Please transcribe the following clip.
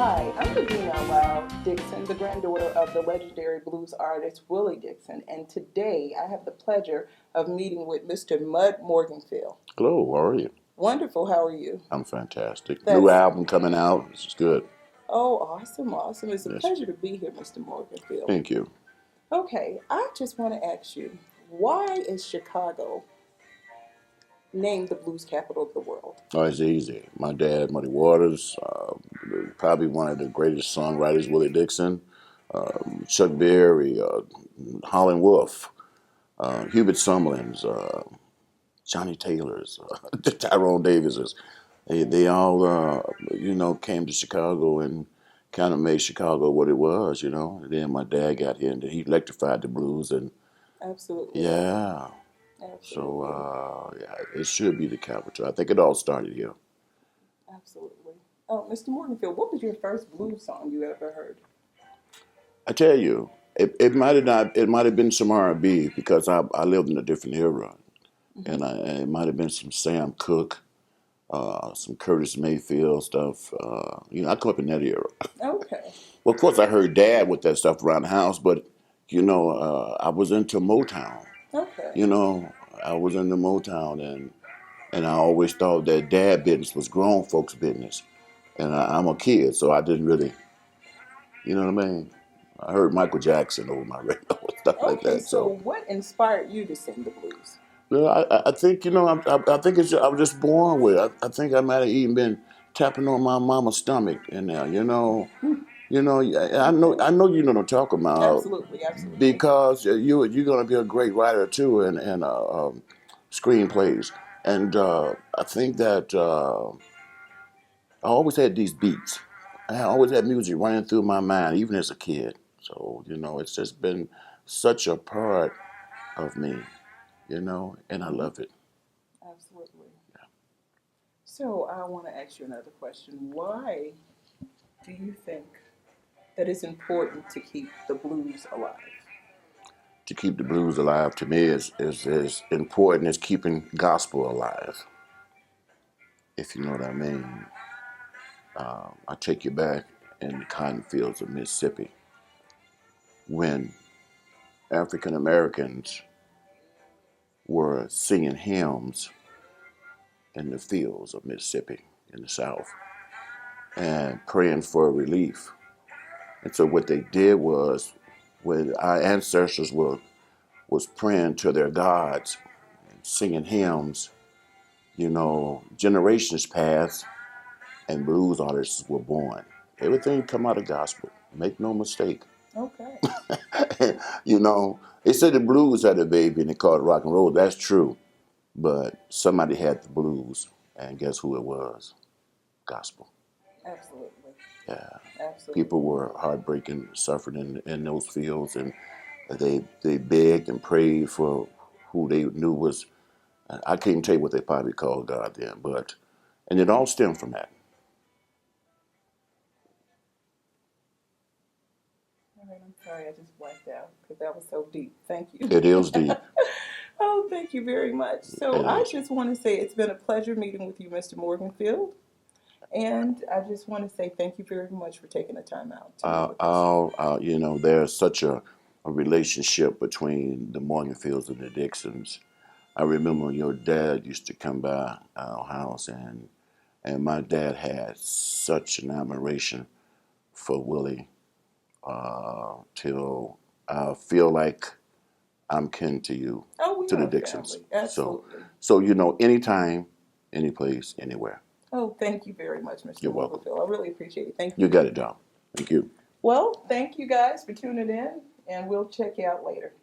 Hi, I'm Regina Loud Dixon, the granddaughter of the legendary blues artist Willie Dixon, and today I have the pleasure of meeting with Mr. Mud Morganfield. Hello, how are you? Wonderful, how are you? I'm fantastic. New That's album coming out. This is good. awesome, awesome. It's a Yes, pleasure to be here, Mr. Morganfield. thank you. Okay, I just want to ask you, why is Chicago named the blues capital of the world? Oh, it's easy. My dad, Muddy Waters, probably one of the greatest songwriters, Willie Dixon, Chuck Berry, Howlin' Wolf, Hubert Sumlin's, Johnny Taylor's, Tyrone Davis's. They all, came to Chicago and kind of made Chicago what it was, And then my dad got here and he electrified the blues and Absolutely, yeah. So, absolutely, yeah, it should be the capital. I think it all started here. absolutely. Oh, Mr. Morganfield, what was your first blues song you ever heard? I tell you, it might have not. It might have been some R&B because I lived in a different era, Hmm. and it might have been some Sam Cooke, some Curtis Mayfield stuff. I come up in that era. Okay, Well, of course, I heard Dad with that stuff around the house, but I was into Motown. okay. You know, I was into Motown, and I always thought that Dad business was grown folks' business. And I'm a kid, so I didn't really, you know what I mean? I heard Michael Jackson over my radio and stuff like Okay, that. so So, what inspired you to sing the blues? I think, I think I was just born with it. I think I might have even been tapping on my mama's stomach in there, Hmm. I Okay, know you know what I'm talking about absolutely, absolutely. because you're going to be a great writer too and screenplays. And I think that I always had these beats. I always had music running through my mind, even as a kid. So, it's just been such a part of me, and I Hmm. love it. Absolutely. So I want to ask you another question. Why do you think that it's important to keep the blues alive? To keep the blues alive to me is as important as keeping gospel alive, if you know what I mean. I take you back in the cotton fields of Mississippi when African Americans were singing hymns in the fields of Mississippi in the South and praying for relief. And so what they did was, when our ancestors were was praying to their gods, singing hymns, generations passed, and blues artists were born. Everything come out of gospel. Make no mistake. Okay, They said the blues had a baby and they called it rock and roll. That's true, but somebody had the blues, and guess who it was? Gospel. absolutely, Yeah. People absolutely. were heartbreaking, suffering in those fields, and they begged and prayed for who they knew was. I can't tell you what they probably called God then, and it all stemmed from that. All right, I'm sorry, I just blacked out because that was so deep. Thank you. It is deep. Oh, thank you very much. So It I is. just want to say it's been a pleasure meeting with you, Mr. Morganfield. And I just want to say thank you very much for taking the time out to meet with us. There's such a relationship between the Morganfields and the Dixons. I remember your dad used to come by our house, and my dad had such an admiration for Willie till I feel like I'm kin to you, Oh, we to the are Dixons. family. So, Absolutely. anytime, any place, anywhere. Oh, thank you very much, Mr. You're welcome. Morganfield. I really appreciate it. Thank You you. got it, Dom. Thank you. Well, thank you guys for tuning in, and we'll check you out later.